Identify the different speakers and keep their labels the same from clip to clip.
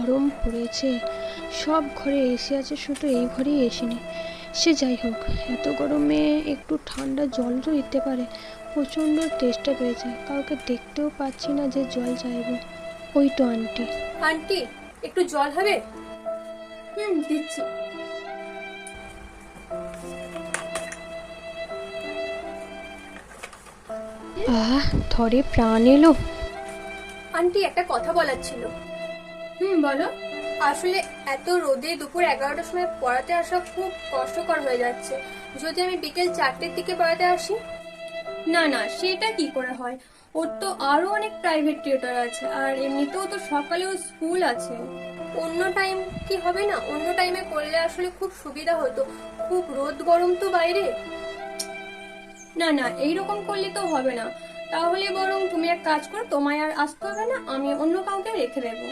Speaker 1: গরম পড়েছে। সব ঘরে এসি আছে, শুধু এই ঘরেই এসি নেই। সে যাই হোক, এত গরমে একটু ঠান্ডা জল তো দিতে পারে। প্রচণ্ড তেষ্টা পেয়েছে, কাউকে দেখতেও পাচ্ছি না যে জল চাইবো। ওই তো আন্টি।
Speaker 2: আন্টি, একটু জল হবে? দিচ্ছি।
Speaker 1: থরে প্রাণ এলো।
Speaker 2: আন্টি, একটা কথা বলার ছিল। বলো। আসলে এত রোদে দুপুর 11টার সময় পড়াতে আসা খুব কষ্টকর হয়ে যাচ্ছে। যদি আমি বিকেল 4টের দিকে পড়াতে আসি? না না, সেটা কি করে হয়? ওর তো আরো অনেক প্রাইভেট টিউটর আছে, আর এমনিতেও তো সকালেও স্কুল আছে। অন্য টাইম কি হবে না? অন্য টাইমে করলে আসলে খুব সুবিধা হতো। খুব রোদ গরম তো বাইরে। না না, এইরকম করলে তো হবে না। তাহলে বরং তুমি এক কাজ করো, তোমায় আর আসতে হবে না, আমি অন্য কাউকে রেখে দেবো।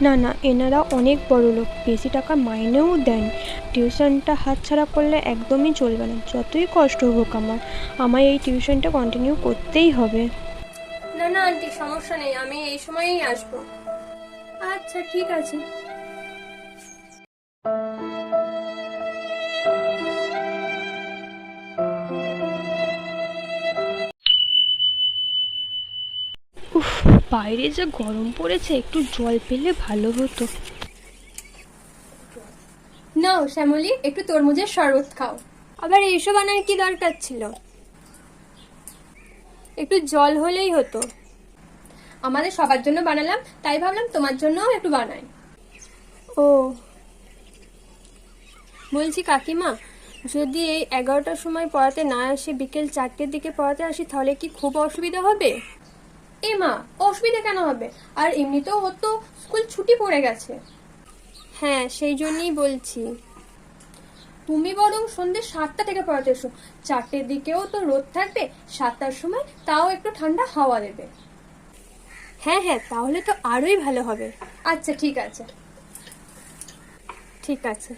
Speaker 1: না না, এনারা অনেক বড় লোক, বেশি টাকা মাইনেও দেন। টিউশনটা হাতছাড়া করলে একদমই চলবে না, যতই কষ্ট হোক আমায় এই টিউশনটা কন্টিনিউ করতেই হবে।
Speaker 2: না না আন্টি, সমস্যা নেই, আমি এই সময়েই আসবো। আচ্ছা ঠিক আছে।
Speaker 1: উফ, বাইরে যা গরম পড়েছে, একটু জল পেলে ভালো হতো।
Speaker 2: নাও শ্যামলী, একটু তরমুজের শরবত খাও। আবার এইসব আনার কি দরকার ছিল? একটু জল হলেই হতো। আমাদের সবার জন্য বানালাম, তাই ভাবলাম তোমার জন্যও একটু বানাই। ও, বলছি কাকিমা, যদি এই 11টার সময় পড়াতে না আসে, বিকেল 4টের দিকে পড়াতে আসি, তাহলে কি খুব অসুবিধা হবে? এ মা, অসুবিধা কেন হবে? আর এমনিতেও ওর তো স্কুল ছুটি পড়ে গেছে। হ্যাঁ, সেই জন্যই বলছি। তুমি বরং সন্ধ্যে 7টা থেকে পড়াতে এসো। 4টের দিকেও তো রোদ থাকবে, 7টার সময় তাও একটু ঠান্ডা হাওয়া দেবে। হ্যাঁ হ্যাঁ, তাহলে তো আরোই ভালো হবে। আচ্ছা ঠিক আছে, ঠিক আছে।